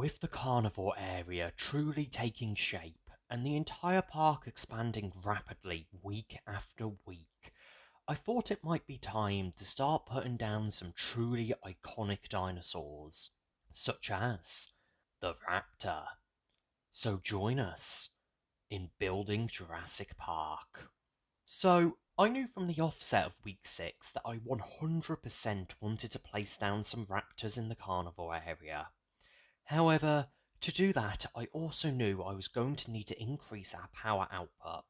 With the carnivore area truly taking shape and the entire park expanding rapidly week after week, I thought it might be time to start putting down some truly iconic dinosaurs, such as the raptor. So join us in building Jurassic Park. So, I knew from the offset of week 6 that I 100% wanted to place down some raptors in the carnivore area. However, to do that, I also knew I was going to need to increase our power output,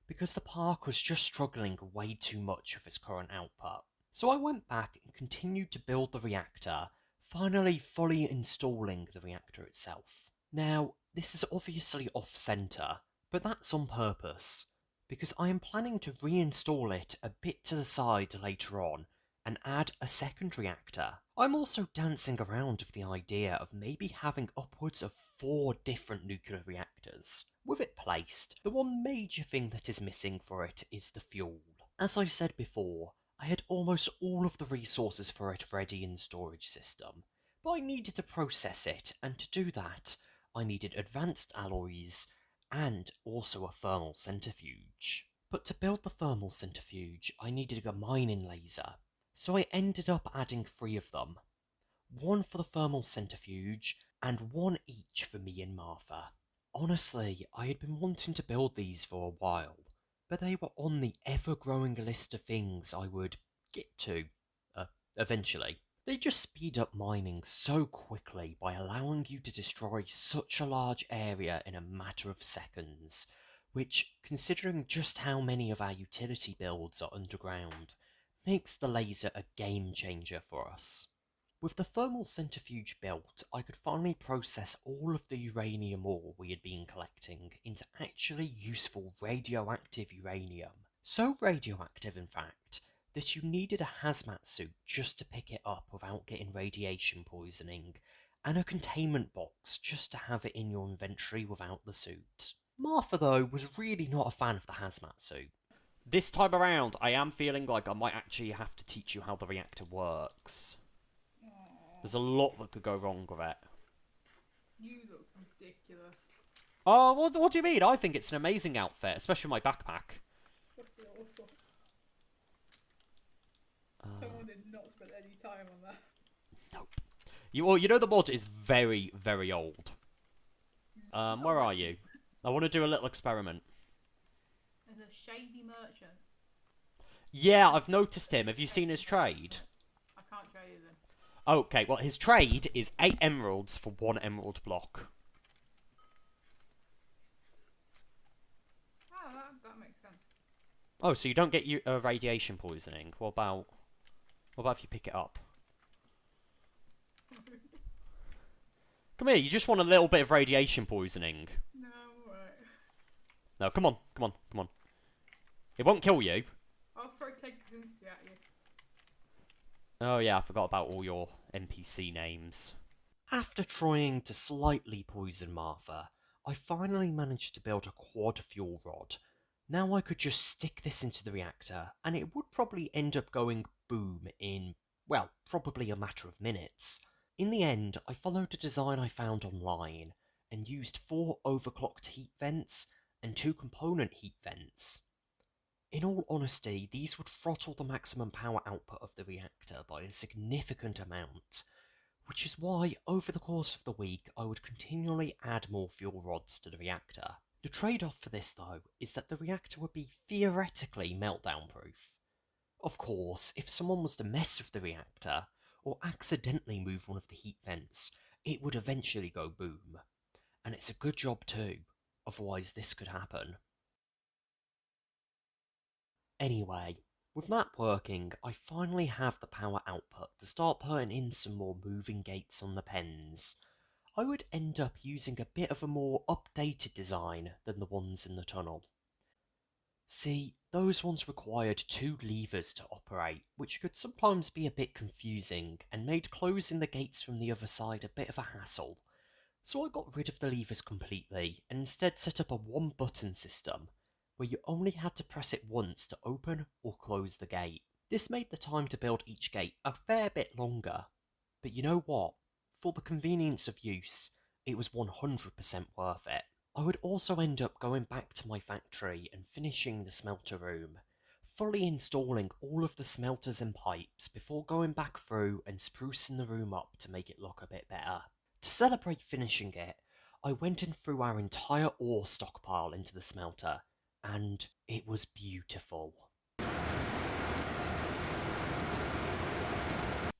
because the park was just struggling way too much with its current output. So I went back and continued to build the reactor, finally fully installing the reactor itself. Now, this is obviously off-centre, but that's on purpose, because I am planning to reinstall it a bit to the side later on and add a second reactor. I'm also dancing around with the idea of maybe having upwards of 4 different nuclear reactors. With it placed, the one major thing that is missing for it is the fuel. As I said before, I had almost all of the resources for it ready in the storage system, but I needed to process it, and to do that, I needed advanced alloys and also a thermal centrifuge. But to build the thermal centrifuge, I needed a mining laser, so I ended up adding 3 of them. One for the thermal centrifuge, and one each for me and Martha. Honestly, I had been wanting to build these for a while, but they were on the ever-growing list of things I would get to, eventually. They just speed up mining so quickly by allowing you to destroy such a large area in a matter of seconds, which, considering just how many of our utility builds are underground, makes the laser a game changer for us. With the thermal centrifuge built, I could finally process all of the uranium ore we had been collecting into actually useful radioactive uranium. So radioactive, in fact, that you needed a hazmat suit just to pick it up without getting radiation poisoning, and a containment box just to have it in your inventory without the suit. Martha, though, was really not a fan of the hazmat suit. This time around, I am feeling like I might actually have to teach you how the reactor works. There's a lot that could go wrong with it. You look ridiculous. Oh, what do you mean? I think it's an amazing outfit, especially my backpack. Fucking awful. Someone did not spend any time on that. Nope. You know the mod is very, very old. Where are you? I want to do a little experiment. There's a shady merchant. Yeah, I've noticed him. Have you seen his trade? I can't trade him. Okay, well, his trade is 8 emeralds for 1 emerald block. Oh, that makes sense. Oh, so you don't get radiation poisoning. What about if you pick it up? Come here, you just want a little bit of radiation poisoning. No, alright. No, come on, come on, come on. It won't kill you. I'll throw Tegazinski at you. Oh yeah, I forgot about all your NPC names. After trying to slightly poison Martha, I finally managed to build a quad fuel rod. Now I could just stick this into the reactor, and it would probably end up going boom in, well, probably a matter of minutes. In the end, I followed a design I found online, and used 4 overclocked heat vents and 2 component heat vents. In all honesty, these would throttle the maximum power output of the reactor by a significant amount, which is why, over the course of the week, I would continually add more fuel rods to the reactor. The trade-off for this, though, is that the reactor would be theoretically meltdown-proof. Of course, if someone was to mess with the reactor, or accidentally move one of the heat vents, it would eventually go boom. And it's a good job too, otherwise this could happen. Anyway, with that working, I finally have the power output to start putting in some more moving gates on the pens. I would end up using a bit of a more updated design than the ones in the tunnel. See, those ones required 2 levers to operate, which could sometimes be a bit confusing and made closing the gates from the other side a bit of a hassle. So I got rid of the levers completely and instead set up a 1-button system, where you only had to press it once to open or close the gate. This made the time to build each gate a fair bit longer, but you know what? For the convenience of use, it was 100% worth it. I would also end up going back to my factory and finishing the smelter room, fully installing all of the smelters and pipes before going back through and sprucing the room up to make it look a bit better. To celebrate finishing it, I went and threw our entire ore stockpile into the smelter, and it was beautiful.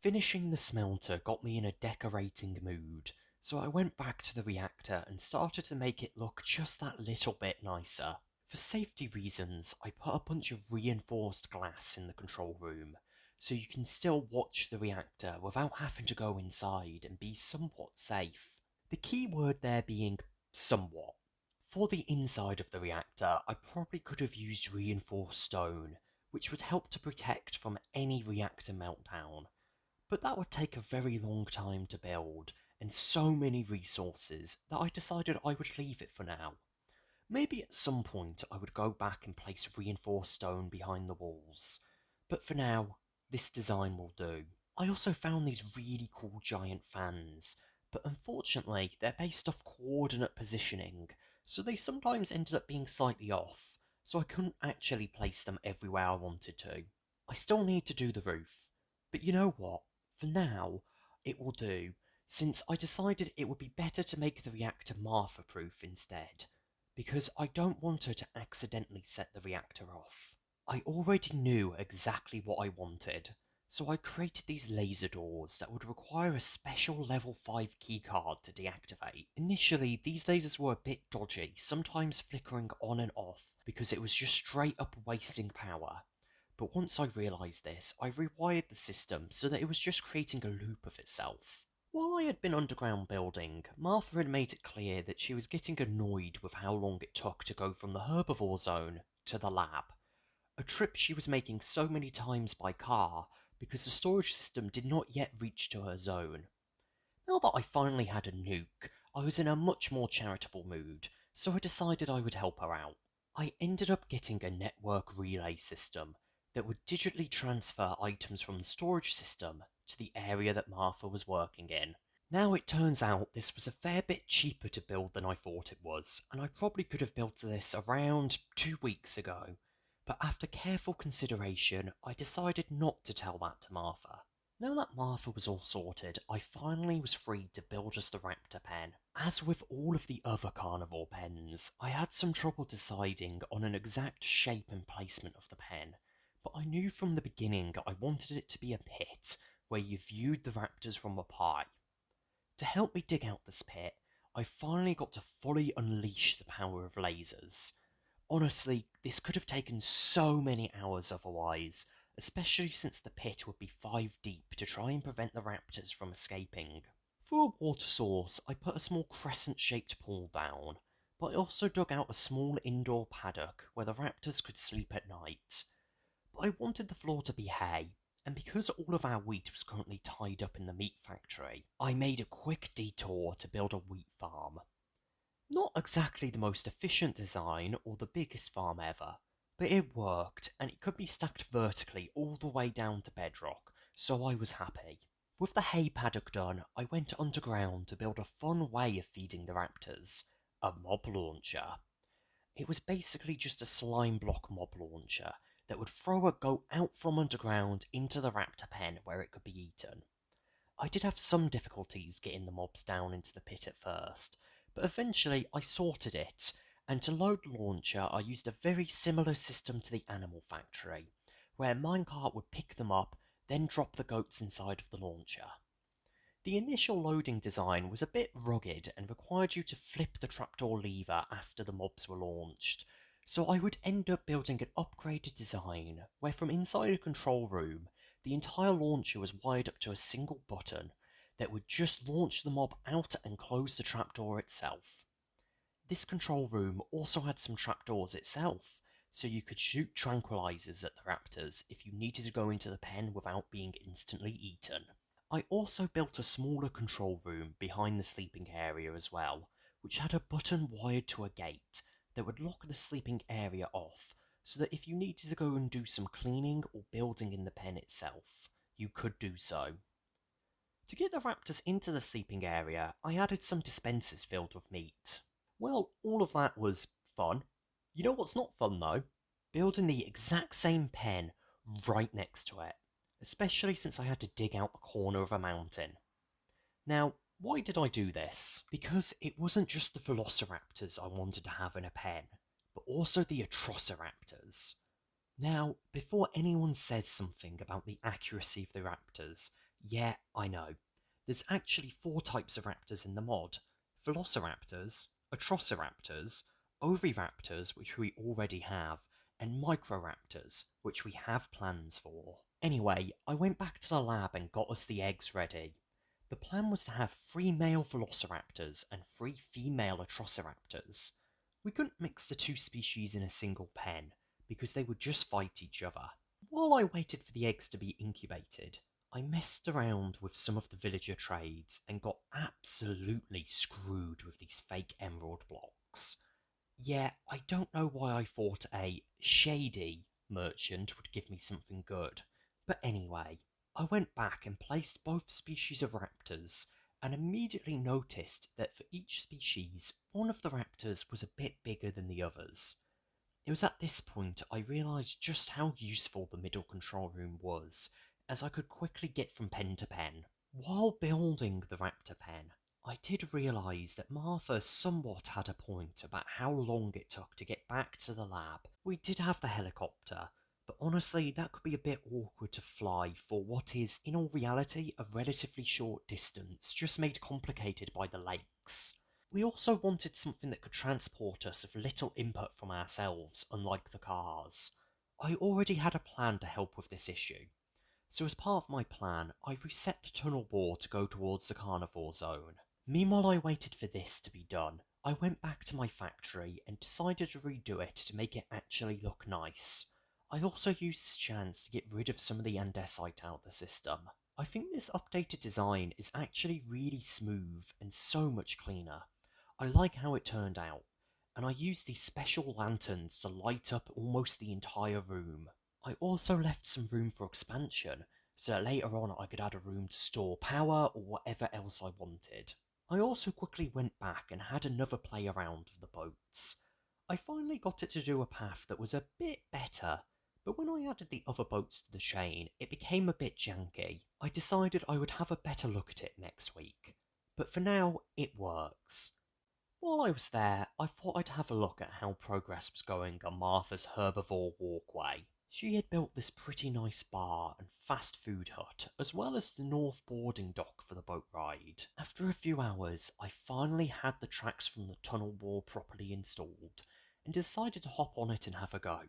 Finishing the smelter got me in a decorating mood, so I went back to the reactor and started to make it look just that little bit nicer. For safety reasons, I put a bunch of reinforced glass in the control room, so you can still watch the reactor without having to go inside and be somewhat safe. The key word there being somewhat. For the inside of the reactor, I probably could have used reinforced stone, which would help to protect from any reactor meltdown, but that would take a very long time to build, and so many resources that I decided I would leave it for now. Maybe at some point I would go back and place reinforced stone behind the walls, but for now, this design will do. I also found these really cool giant fans, but unfortunately they're based off coordinate positioning, so they sometimes ended up being slightly off, so I couldn't actually place them everywhere I wanted to. I still need to do the roof, but you know what? For now, it will do, since I decided it would be better to make the reactor Martha-proof instead, because I don't want her to accidentally set the reactor off. I already knew exactly what I wanted, so I created these laser doors that would require a special level 5 keycard to deactivate. Initially, these lasers were a bit dodgy, sometimes flickering on and off because it was just straight up wasting power. But once I realised this, I rewired the system so that it was just creating a loop of itself. While I had been underground building, Martha had made it clear that she was getting annoyed with how long it took to go from the herbivore zone to the lab, a trip she was making so many times by car because the storage system did not yet reach to her zone. Now that I finally had a nuke, I was in a much more charitable mood, so I decided I would help her out. I ended up getting a network relay system that would digitally transfer items from the storage system to the area that Martha was working in. Now it turns out this was a fair bit cheaper to build than I thought it was, and I probably could have built this around 2 weeks ago, but after careful consideration, I decided not to tell that to Martha. Now that Martha was all sorted, I finally was free to build us the raptor pen. As with all of the other carnivore pens, I had some trouble deciding on an exact shape and placement of the pen, but I knew from the beginning I wanted it to be a pit where you viewed the raptors from up high. To help me dig out this pit, I finally got to fully unleash the power of lasers. Honestly, this could have taken so many hours otherwise, especially since the pit would be 5 deep to try and prevent the raptors from escaping. For a water source, I put a small crescent-shaped pool down, but I also dug out a small indoor paddock where the raptors could sleep at night. But I wanted the floor to be hay, and because all of our wheat was currently tied up in the meat factory, I made a quick detour to build a wheat farm. Not exactly the most efficient design or the biggest farm ever, but it worked and it could be stacked vertically all the way down to bedrock, so I was happy. With the hay paddock done, I went underground to build a fun way of feeding the raptors, a mob launcher. It was basically just a slime block mob launcher that would throw a goat out from underground into the raptor pen where it could be eaten. I did have some difficulties getting the mobs down into the pit at first, but eventually I sorted it, and to load the launcher I used a very similar system to the animal factory, where a minecart would pick them up, then drop the goats inside of the launcher. The initial loading design was a bit rugged and required you to flip the trapdoor lever after the mobs were launched, so I would end up building an upgraded design where from inside a control room, the entire launcher was wired up to a single button that would just launch the mob out and close the trapdoor itself. This control room also had some trapdoors itself, so you could shoot tranquilizers at the raptors if you needed to go into the pen without being instantly eaten. I also built a smaller control room behind the sleeping area as well, which had a button wired to a gate that would lock the sleeping area off, so that if you needed to go and do some cleaning or building in the pen itself, you could do so. To get the raptors into the sleeping area, I added some dispensers filled with meat. Well, all of that was fun. You know what's not fun though? Building the exact same pen right next to it, especially since I had to dig out the corner of a mountain. Now, why did I do this? Because it wasn't just the velociraptors I wanted to have in a pen, but also the atrociraptors. Now, before anyone says something about the accuracy of the raptors, yeah, I know. There's actually four types of raptors in the mod: velociraptors, atrociraptors, oviraptors, which we already have, and microraptors, which we have plans for. Anyway, I went back to the lab and got us the eggs ready. The plan was to have 3 male velociraptors and 3 female atrociraptors. We couldn't mix the two species in a single pen, because they would just fight each other. While I waited for the eggs to be incubated, I messed around with some of the villager trades and got absolutely screwed with these fake emerald blocks. Yeah, I don't know why I thought a shady merchant would give me something good, but anyway, I went back and placed both species of raptors and immediately noticed that for each species, one of the raptors was a bit bigger than the others. It was at this point I realised just how useful the middle control room was, as I could quickly get from pen to pen. While building the raptor pen, I did realise that Martha somewhat had a point about how long it took to get back to the lab. We did have the helicopter, but honestly that could be a bit awkward to fly for what is, in all reality, a relatively short distance, just made complicated by the lakes. We also wanted something that could transport us with little input from ourselves, unlike the cars. I already had a plan to help with this issue. So as part of my plan, I reset the tunnel wall to go towards the carnivore zone. Meanwhile I waited for this to be done, I went back to my factory and decided to redo it to make it actually look nice. I also used this chance to get rid of some of the andesite out of the system. I think this updated design is actually really smooth and so much cleaner. I like how it turned out, and I used these special lanterns to light up almost the entire room. I also left some room for expansion, so that later on I could add a room to store power or whatever else I wanted. I also quickly went back and had another play around with the boats. I finally got it to do a path that was a bit better, but when I added the other boats to the chain, it became a bit janky. I decided I would have a better look at it next week, but for now, it works. While I was there, I thought I'd have a look at how progress was going on Martha's herbivore walkway. She had built this pretty nice bar and fast food hut, as well as the north boarding dock for the boat ride. After a few hours, I finally had the tracks from the tunnel wall properly installed, and decided to hop on it and have a go.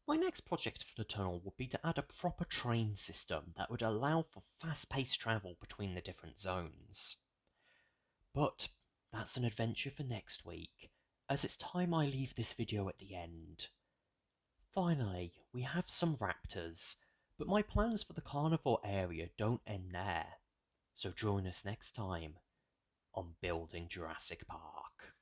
My next project for the tunnel would be to add a proper train system that would allow for fast-paced travel between the different zones. But that's an adventure for next week, as it's time I leave this video at the end. Finally, we have some raptors, but my plans for the carnivore area don't end there. So join us next time on Building Jurassic Park.